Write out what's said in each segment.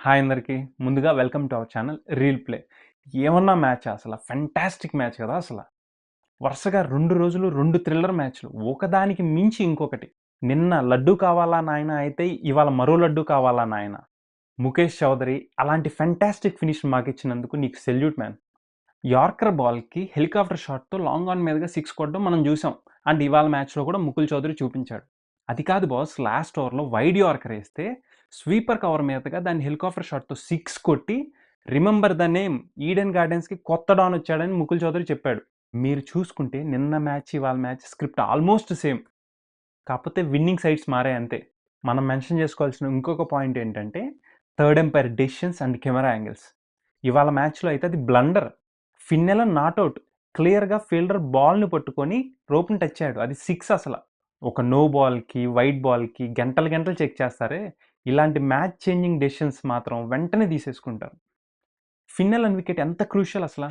Hi అందరికీ. ముందుగా welcome to our channel reel play. ఏమన్నా మ్యాచ్ అసల ఫెంటాస్టిక్ మ్యాచ్ కదా అసల. వరుసగా 2 రోజులు 2 థ్రిల్లర్ మ్యాచ్‌లు. ఒకదానికి మించి ఇంకొకటి. నిన్న లడ్డూ కావాలా నాయనా అయితే ఇవాళ మరో లడ్డూ కావాలా నాయనా. ముఖేష్ చౌదరి అలాంటి ఫెంటాస్టిక్ ఫినిష్ మాకిచ్చినందుకు నీకు సెల్యూట్ మ్యాన్. యార్కర్ బాల్‌కి హెలికాప్టర్ షాట్‌తో లాంగ్ ఆన్ మీదగా 6 కొట్టడం మనం జూసాం. అండ్ ఇవాళ మ్యాచ్‌లో కూడా ముకుల్ చౌదరి చూపించాడు. అది కాదు బాస్, లాస్ట్ ఓవర్‌లో వైడ్ యార్కర్ ఏస్తే స్వీపర్ కవర్ మీదగా దాన్ని హెలికాప్టర్ షాట్‌తో 6 కొట్టి రిమెంబర్ ద నేమ్ ఈడెన్ గార్డెన్స్‌కి కొత్త డాన్ వచ్చాడని ముకుల్ చౌదరి చెప్పాడు. మీరు చూసుకుంటే నిన్న మ్యాచ్, ఇవాళ మ్యాచ్ స్క్రిప్ట్ ఆల్మోస్ట్ సేమ్. కాకపోతే విన్నింగ్ సైడ్స్ మారాయి అంతే. మనం మెన్షన్ చేసుకోవాల్సిన ఇంకొక పాయింట్ ఏంటంటే third umpire decisions and camera angles. ఇవాళ మ్యాచ్‌లో అయితే అది బ్లండర్. Finn Allen not out. క్లియర్‌గా ఫీల్డర్ బాల్‌ని పట్టుకొని రోప్‌ని టచ్ అయ్యాడు. అది 6 అసల. ఒక నో బాల్‌కి, వైడ్ బాల్‌కి గంటలు గంటలు చెక్ చేస్తారే, ఇలాంటి మ్యాచ్ చేంజింగ్ డెసిషన్స్ మాత్రం వెంటనే తీసేసుకుంటారు. ఫిన్నెలన్ వికెట్ ఎంత క్రూషియల్ అసల.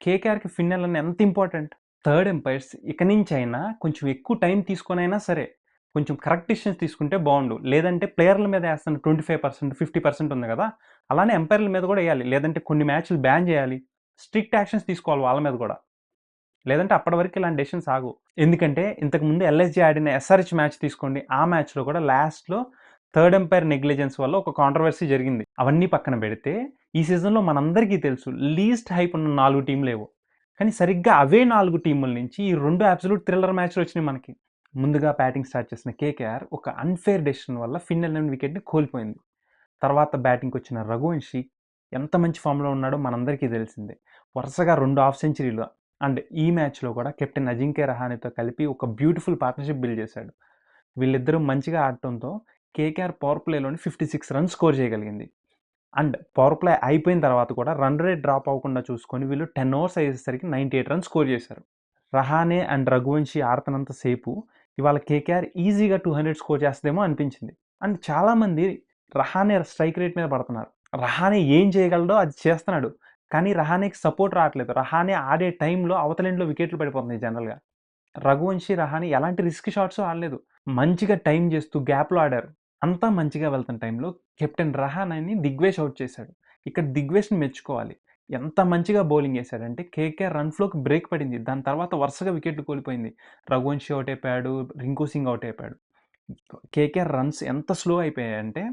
కేకేఆర్‌కి ఫిన్నెలన్ ఎంత ఇంపార్టెంట్. థర్డ్ ఎంపైర్స్ ఇక నుంచైనా కొంచెం ఎక్కువ టైం తీసుకొనైనా సరే, కొంచెం కరెక్ట్ డిసిషన్స్ తీసుకుంటే బావుండు. లేదంటే ప్లేయర్ల మీద ఏస్తున్న 25%, 50% ఉంది గదా! అలానే ఎంపైర్‌ల మీద గూడా ఎయ్యాలి. లేదంటే కొన్ని మ్యాచ్‌లు బ్యాన్ జేయాలి. స్ట్రిక్ట్ యాక్షన్స్ తీసుకోవాలి వాళ్ళ మీద గూడా. లేదంటే అప్పటి వరకు ఇలాంటి డెసిషన్స్ ఆగవు. ఎందుకంటే ఇంతకుముందు ఎల్ఎస్‌జీ ఆడిన ఎస్ఆర్‌హెచ్ మ్యాచ్ తీసుకోండి. ఆ మ్యాచ్‌లో కూడా లాస్ట్‌లో థర్డ్ ఎంపైర్ నెగ్లిజెన్స్ వల్ల ఒక కాంట్రవర్సీ జరిగింది. అవన్నీ పక్కన పెడితే ఈ సీజన్‌లో మనందరికీ తెలుసు లీస్ట్ హైప్ ఉన్న 4 టీమ్‌లేవో. కానీ సరిగ్గా అవే 4 టీముల నుంచి ఈ 2 అబ్సల్యూట్ థ్రిల్లర్ మ్యాచ్‌లు వచ్చినాయి మనకి. ముందుగా బ్యాటింగ్ స్టార్ట్ చేసిన కేకేఆర్ ఒక అన్‌ఫెయిర్ డెసిషన్ వల్ల ఫిన్నెలన్ వికెట్‌ని కోల్పోయింది. తర్వాత బ్యాటింగ్‌కొచ్చిన రఘువంశీ ఎంత మంచి ఫామ్‌లో ఉన్నాడో మనందరికీ తెలిసిందే. వరుసగా 2 హాఫ్ సెంచరీలు అండ్ ఈ మ్యాచ్‌లో కూడా కెప్టెన్ అజింక్య రహానెతో కలిపి ఒక బ్యూటిఫుల్ పార్ట్నర్‌షిప్ బిల్డ్ చేశాడు. వీళ్ళిద్దరూ మంచిగా ఆడటంతో కేకేఆర్ పవర్ ప్లేలోని 56 రన్స్ స్కోర్ చేయగలిగింది. అండ్ పవర్ ప్లే అయిపోయిన తర్వాత కూడా రన్ రేట్ డ్రాప్ అవ్వకుండా చూసుకొని వీళ్ళు 10 ఓవర్స్ అయ్యేసరికి 98 రన్స్ స్కోర్ చేశారు. రహానే అండ్ రఘువంశీ ఆడుతున్నంత సేపు ఇవాళ కేకేఆర్ ఈజీగా 200 స్కోర్ చేస్తదేమో అనిపించింది. అండ్ చాలామంది రహానే స్ట్రైక్ రేట్ మీద పడుతున్నారు. రహానే ఏం చేయగలడో అది చేస్తున్నాడు. కానీ రహానేకి సపోర్ట్ రావట్లేదు. రహానే ఆడే టైంలో అవతల ఎండ్‌లో వికెట్లు పడిపోతున్నాయి జనరల్‌గా. రఘువంశీ, రహానే ఎలాంటి రిస్క్ షాట్స్ ఆడలేదు. మంచిగా టైం చేస్తూ గ్యాప్‌లో ఆడారు. అంతా మంచిగా వెళ్తున్న టైంలో కెప్టెన్ రహానేని దిగ్వేష్ అవుట్ చేశాడు. ఇక్కడ దిగ్వేష్‌ని మెచ్చుకోవాలి. ఎంత మంచిగా బౌలింగ్ ఏశాడంటే కేకేఆర్ రన్ ఫ్లోకి బ్రేక్ పడింది. దాని తర్వాత వరుసగా వికెట్లు కోల్పోయింది. రఘువంశీ అవుట్ అయిపోయాడు. రింకు సింగ్ అవుట్ అయిపోయాడు. కేకేఆర్ రన్స్ ఎంత స్లో అయిపోయాయంటే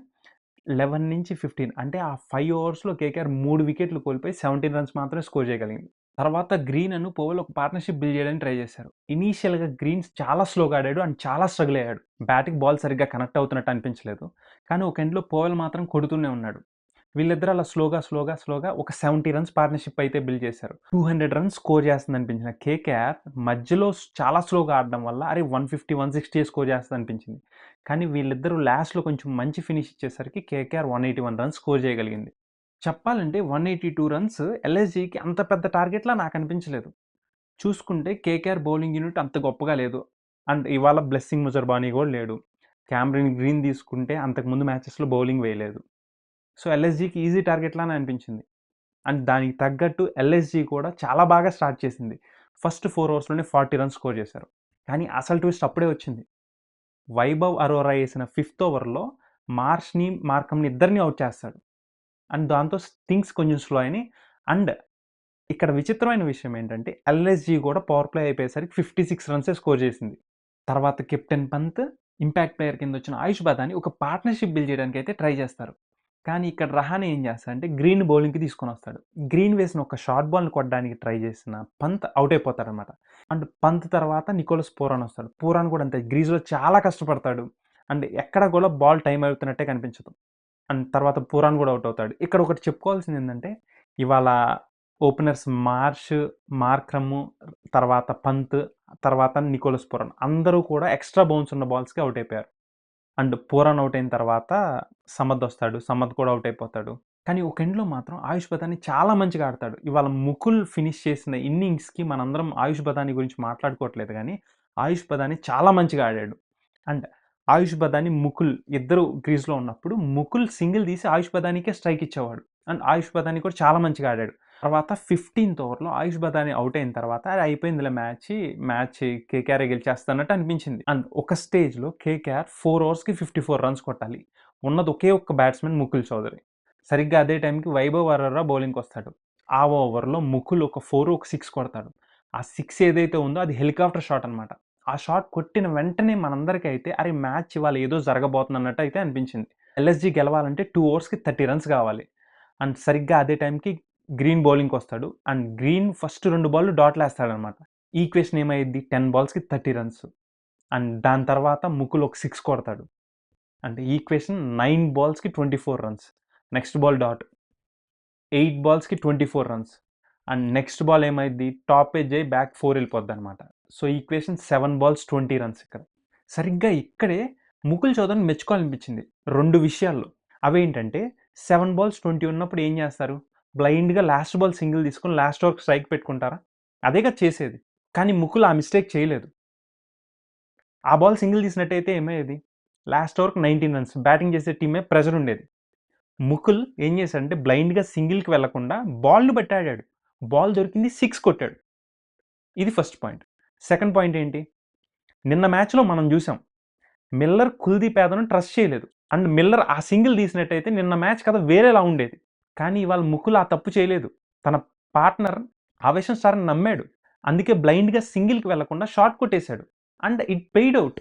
11-15 అంటే ఆ 5 ఓవర్స్‌లో కేకేఆర్ 3 వికెట్లు కోల్పోయి 17 రన్స్ మాత్రమే స్కోర్ చేయగలిగింది. తర్వాత గ్రీన్ అను పోవెల్ ఒక పార్ట్నర్‌షిప్ బిల్డ్ చేయడానికి ట్రై చేశారు. ఇనీషియల్‌గా గ్రీన్ చాలా స్లోగా ఆడాడు అండ్ చాలా స్ట్రగుల్ అయ్యాడు. బ్యాట్‌కి బాల్ సరిగ్గా కనెక్ట్ అవుతున్నట్టు అనిపించలేదు. కానీ ఒక ఎండ్‌లో పోవెల్ మాత్రం కొడుతూనే ఉన్నాడు. వీళ్ళిద్దరూ అలా స్లోగా ఒక 70 రన్స్ పార్ట్నర్‌షిప్ అయితే బిల్డ్ చేశారు. 200 రన్స్ స్కోర్ చేస్తుందనిపించిన కేకేఆర్ మధ్యలో చాలా స్లోగా ఆడడం వల్ల అరే 150, 160 స్కోర్ చేస్తదనిపించింది. కానీ వీళ్ళిద్దరూ లాస్ట్‌లో కొంచెం మంచి ఫినిష్ ఇచ్చేసరికి కేకేఆర్ 181 రన్స్ స్కోర్ చేయగలిగింది. చెప్పాలంటే 182 రన్స్ ఎల్ఎస్‌జీకి అంత పెద్ద టార్గెట్‌లా నాకనిపించలేదు. చూసుకుంటే కేకేఆర్ బౌలింగ్ యూనిట్ అంత గొప్పగా లేదు. అండ్ ఇవాళ బ్లెస్సింగ్ ముజర్బానీ గూడా లేడు. క్యామరన్ గ్రీన్ తీసుకుంటే అంతకుముందు మ్యాచెస్‌లో బౌలింగ్ వేయలేదు. సో, ఎల్ఎస్‌జీకి ఈజీ టార్గెట్‌లానే అనిపించింది. అండ్ దానికి తగ్గట్టు ఎల్ఎస్‌జీ కూడా చాలా బాగా స్టార్ట్ చేసింది. ఫస్ట్ 4 ఓవర్స్‌లోనే 40 రన్స్ స్కోర్ చేశారు. కానీ అసలు ట్విస్ట్ అప్పుడే వచ్చింది. వైభవ్ అరోరా ఏసిన ఫిఫ్త్ ఓవర్‌లో మార్ష్‌ని, మార్కమ్‌ని ఇద్దరిని ఔట్ చేస్తాడు. అండ్ దాంతో థింగ్స్ కొంచెం స్లో అయినాయి. అండ్ ఇక్కడ విచిత్రమైన విషయం ఏంటంటే ఎల్ఎస్‌జీ కూడా పవర్ ప్లే అయిపోయేసరికి 56 రన్సే స్కోర్ చేసింది. తర్వాత కెప్టెన్ పంత్, ఇంపాక్ట్ ప్లేయర్ కింద వచ్చిన ఆయుష్ బదాని ఒక పార్ట్నర్‌షిప్ బిల్డ్ చేయడానికి అయితే ట్రై చేస్తారు. కానీ ఇక్కడ రహానే ఏం చేస్తాడంటే గ్రీన్ బౌలింగ్‌కి తీసుకొనొస్తాడు. గ్రీన్ వేసిన ఒక షార్ట్ బాల్‌ని కొట్టడానికి ట్రై చేసిన పంత్ ఔట్ అయిపోతాడనమాట. అండ్ పంత్ తర్వాత నికోలస్ పూరాన్ వస్తాడు. పూరాన్ కూడా అంతే గ్రీజ్‌లో చాలా కష్టపడతాడు. అండ్ ఎక్కడ కూడా బాల్ టైమ్ అవుతున్నట్టే కనిపించదు. అండ్ తర్వాత పూరాన్ కూడా ఔట్ అవుతాడు. ఇక్కడ ఒకటి చెప్పుకోవాల్సింది ఏంటంటే ఇవాళ ఓపెనర్స్ మార్క్రమ్, తర్వాత పంత్, తర్వాత నికోలస్ పూరాన్ అందరూ కూడా ఎక్స్ట్రా బౌన్స్ ఉన్న బాల్స్‌కి ఔట్ అయిపోయారు. అండ్ పూరాన్ ఔట్ అయిన తర్వాత సమద్ వస్తాడు. సమద్ కూడా ఔట్ అయిపోతాడు. కానీ ఒక ఎండ్‌లో మాత్రం ఆయుష్ బదాని చాలా మంచిగా ఆడతాడు. ఇవాళ ముకుల్ ఫినిష్ చేసిన ఇన్నింగ్స్‌కి మనందరం ఆయుష్ బదాని గురించి మాట్లాడుకోవట్లేదు గానీ, ఆయుష్ బదాని చాలా మంచిగా ఆడాడు. అండ్ ఆయుష్ బదాని, ముకుల్ ఇద్దరు క్రీజ్‌లో ఉన్నప్పుడు ముకుల్ సింగిల్ తీసి ఆయుష్ బదానికే స్ట్రైక్ ఇచ్చేవాడు. అండ్ ఆయుష్ బదాని కూడా చాలా మంచిగా ఆడాడు. తర్వాత 15థ్ ఓవర్‌లో ఆయుష్ బదాని ఔట్ అయిన తర్వాత అది అయిపోయిందిలే మ్యాచ్ కేకేఆర్ గెలిచేస్తన్నట్టు అనిపించింది. అండ్ ఒక స్టేజ్‌లో కేకేఆర్ 4 ఓవర్స్‌కి 54 రన్స్ కొట్టాలి. ఉన్నది ఒకే ఒక్క బ్యాట్స్‌మన్ ముకుల్ చౌదరి. సరిగ్గా అదే టైంకి వైభవ్ అరోరా బౌలింగ్‌కొస్తాడు. ఆ ఓవర్‌లో ముకుల్ ఒక 4, ఒక 6 కొడతాడు. ఆ 6 ఏదైతే ఉందో అది హెలికాప్టర్ షాట్ అనమాట. ఆ షాట్ కొట్టిన వెంటనే మనందరికైతే అరే! మ్యాచ్ ఇవాళ ఏదో జరగబోతుందన్నట్టు అయితే అనిపించింది. ఎల్ఎస్‌జీ గెలవాలంటే 2 ఓవర్స్‌కి 30 రన్స్ కావాలి. అండ్ సరిగ్గా అదే టైంకి గ్రీన్ బౌలింగ్‌కొస్తాడు. అండ్ గ్రీన్ ఫస్ట్ 2 బాల్లు డాట్‌లేస్తాడనమాట. ఈక్వేషన్ ఏమైద్ది 10 బాల్స్‌కి 30 రన్స్. అండ్ దాని తర్వాత ముకుల్ ఒక 6 కొడతాడు. అంటే ఈక్వేషన్ 9 బాల్స్‌కి 24 రన్స్. Next ball dot. 8 బాల్స్‌కి 24 రన్స్. అండ్ నెక్స్ట్ బాల్ ఏమైద్ది టాప్ ఎడ్జ్ అయ్యి బ్యాక్ 4 వెళ్ళిపోద్దనమాట. సో, ఈక్వేషన్ 7 బాల్స్ 20 రన్స్ ఇక్కడ. సరిగ్గా ఇక్కడే ముకుల్ చౌదరిని మెచ్చుకోవాలనిపించింది 2 విషయాల్లో. అవేంటంటే 7 బాల్స్ 20 ఉన్నప్పుడు ఏం చేస్తారు? బ్లైండ్‌గా లాస్ట్ బాల్ సింగిల్ తీసుకొని లాస్ట్ ఓవర్‌కి స్ట్రైక్ పెట్టుకుంటారా? అదే కదా చేసేది. కానీ ముకుల్ ఆ మిస్టేక్ చేయలేదు. ఆ బాల్ సింగిల్ తీసినట్టయితే ఏమయ్యేది? లాస్ట్ ఓవర్‌కి 19 రన్స్. బ్యాటింగ్ చేసే టీమే ప్రెషర్ ఉండేది. ముకుల్ ఏం చేశాడంటే బ్లైండ్‌గా సింగిల్‌కి వెళ్ళకుండా బాల్‌ని బట్టి ఆడాడు. బాల్ దొరికింది 6 కొట్టాడు. ఇది ఫస్ట్ పాయింట్. సెకండ్ పాయింట్ ఏంటి? నిన్న మ్యాచ్‌లో మనం చూసాం. మిల్లర్ కుల్దీప్ యాదవ్‌ని ట్రస్ట్ చేయలేదు. అండ్ మిల్లర్ ఆ సింగిల్ తీసినట్టయితే నిన్న మ్యాచ్ కథ వేరేలా ఉండేది. కానీ ఇవాళ ముకుల్ ఆ తప్పు చేయలేదు. తన పార్ట్నర్ ఆవేశం స్టార్‌ని నమ్మాడు. అందుకే బ్లైండ్‌గా సింగిల్‌కి వెళ్ళకుండా షాట్ కొట్టేశాడు. And it paid out.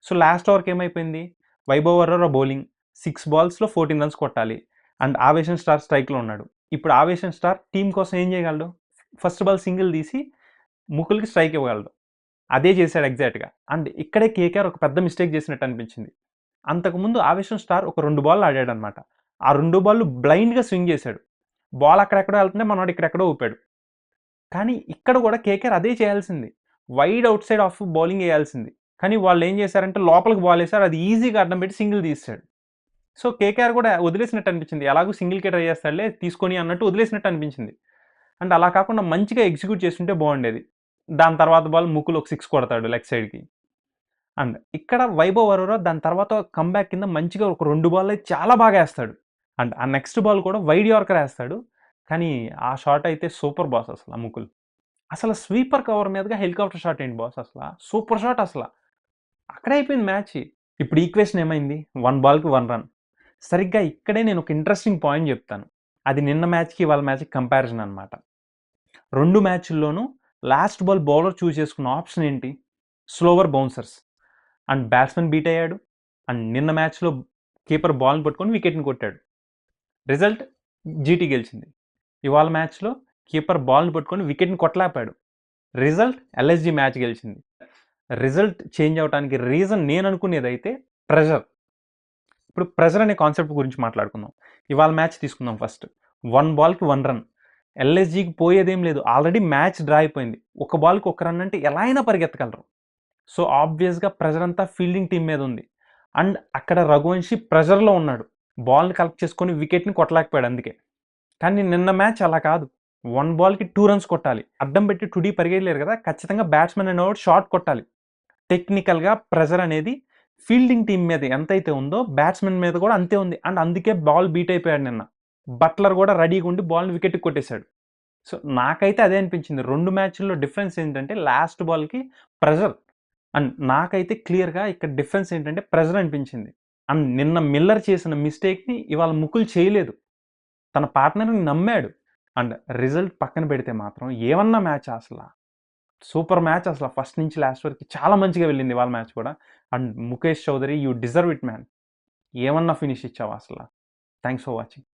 So, last ఓవర్‌కి ఏమైపోయింది? వైభవ్ అరోరా బౌలింగ్ 6 బాల్స్‌లో 14 రన్స్ కొట్టాలి. అండ్ ఆవేశం స్టార్ స్ట్రైక్‌లో ఉన్నాడు. ఇప్పుడు ఆవేశం స్టార్ టీమ్ కోసం ఏం చేయగలడు? ఫస్ట్ బాల్ సింగిల్ తీసి ముకుల్‌కి స్ట్రైక్ ఇవ్వగలడు. అదే చేశాడు ఎగ్జాక్ట్‌గా. అండ్ ఇక్కడే కేకేఆర్ ఒక పెద్ద మిస్టేక్ చేసినట్టు అనిపించింది. అంతకుముందు ఆవేశం స్టార్ ఒక 2 బాల్లు ఆడాడనమాట. ఆ 2 బాల్లు బ్లైండ్‌గా స్వింగ్ చేశాడు. బాల్ అక్కడెక్కడో వెళ్తుంటే మనోడు ఇక్కడెక్కడో ఊపాడు. కానీ ఇక్కడ కూడా కేకేఆర్ అదే చేయాల్సింది. Wide outside off bowling ఎయాల్సింది. కానీ వాళ్ళు ఏం చేశారంటే లోపలికి బాల్ ఏసారు. అది ఈజీగా అడ్డం పెట్టి సింగిల్ తీసేసాడు. సో, కేకేఆర్ కూడా వదిలేసినట్టు అనిపించింది. ఎలాగో సింగిల్‌కే ట్రై చేస్తాడులే తీసుకొని అన్నట్టు వదిలేసినట్టు అనిపించింది. అండ్ అలా కాకుండా మంచిగా ఎగ్జిక్యూట్ చేసుంటే బాగుండేది. దాని తర్వాత బాల్ ముకుల్ ఒక 6 కొడతాడు లెగ్ సైడ్‌కి. అండ్ ఇక్కడ వైభవ్ అరోరా దాని తర్వాత కమ్‌బ్యాక్ కింద మంచిగా ఒక 2 బాల్లయితే చాలా బాగా ఏస్తాడు. అండ్ ఆ నెక్స్ట్ బాల్ కూడా వైడ్ యార్కర్ ఏస్తాడు. కానీ ఆ షాట్ అయితే సూపర్ బాస్ అసల ముకుల్. అసలు స్వీపర్ కవర్ మీదగా హెలికాప్టర్ షాట్ ఏంటి బాస్ అసల. సూపర్ షాట్ అసల. అక్కడే అయిపోయింది మ్యాచ్. ఇప్పుడు ఈక్వేషన్ ఏమైంది? 1 బాల్‌కి 1 రన్. సరిగ్గా ఇక్కడే నేను ఒక ఇంట్రెస్టింగ్ పాయింట్ చెప్తాను. అది నిన్న మ్యాచ్‌కి, ఇవాళ మ్యాచ్‌కి కంపారిజన్ అనమాట. 2 మ్యాచ్‌ల్లోనూ లాస్ట్ బాల్ బౌలర్ చూజ్ చేసుకున్న ఆప్షన్ ఏంటి? Slower bouncers. And batsman beat అయ్యాడు. అండ్ నిన్న మ్యాచ్‌లో కీపర్ బాల్‌ని పట్టుకొని వికెట్‌ని కొట్టాడు. రిజల్ట్ జీటీ గెలిచింది. ఇవాళ మ్యాచ్‌లో కీపర్ బాల్‌ని పట్టుకొని వికెట్‌ని కొట్టలేకపోయాడు. రిజల్ట్ ఎల్ఎస్‌జీ మ్యాచ్ గెలిచింది. రిజల్ట్ చేంజ్ అవ్వటానికి రీజన్ నేను అనుకునేదైతే ప్రెషర్. ఇప్పుడు ప్రెషర్ అనే కాన్సెప్ట్ గురించి మాట్లాడుకుందాం. ఇవాళ మ్యాచ్ తీసుకుందాం ఫస్ట్. 1 బాల్‌కి 1 రన్. ఎల్ఎస్‌జీకి పోయేదేం లేదు. ఆల్రెడీ మ్యాచ్ డ్రా అయిపోయింది. ఒక బాల్‌కి ఒక రన్ అంటే ఎలా అయినా పరిగెత్తగలరు. సో, ఆబ్వియస్‌గా ప్రెషర్ అంతా ఫీల్డింగ్ టీమ్ మీద ఉంది. అండ్ అక్కడ రఘువంశీ ప్రెషర్‌లో ఉన్నాడు. బాల్‌ని కలెక్ట్ చేసుకొని వికెట్‌ని కొట్టలేకపోయాడు అందుకే. కానీ నిన్న మ్యాచ్ అలా కాదు. 1 బాల్‌కి 2 రన్స్ కొట్టాలి. అడ్డం పెట్టి టుడీ పరిగెయలేరు కదా! ఖచ్చితంగా బ్యాట్స్‌మన్ అనేవాడు షాట్ కొట్టాలి. టెక్నికల్‌గా ప్రెషర్ అనేది ఫీల్డింగ్ టీమ్ మీద ఎంతైతే ఉందో బ్యాట్స్‌మన్ మీద కూడా అంతే ఉంది. అండ్ అందుకే బాల్ బీట్ అయిపోయాడు నిన్న. బట్లర్ కూడా రెడీగా ఉండి బాల్‌ని వికెట్‌కి కొట్టేశాడు. సో, నాకైతే అదే అనిపించింది. 2 మ్యాచ్‌ల్లో డిఫరెన్స్ ఏంటంటే లాస్ట్ బాల్‌కి ప్రెషర్. అండ్ నాకైతే క్లియర్‌గా ఇక్కడ డిఫరెన్స్ ఏంటంటే ప్రెషర్ అనిపించింది. అండ్ నిన్న మిల్లర్ చేసిన మిస్టేక్‌ని ఇవాళ ముకుల్ చేయలేదు. తన పార్ట్నర్‌ని నమ్మాడు. అండ్ రిజల్ట్ పక్కన పెడితే మాత్రం ఏమన్నా మ్యాచా అసల. సూపర్ మ్యాచ్ అసల ఫస్ట్ నుంచి లాస్ట్ వరకి చాలా మంచిగా వెళ్ళింది ఇవాళ మ్యాచ్ కూడా. And Mukesh Choudhary you deserve it man. ఏమన్నా ఫినిష్ ఇచ్చావు అసల. Thanks for watching.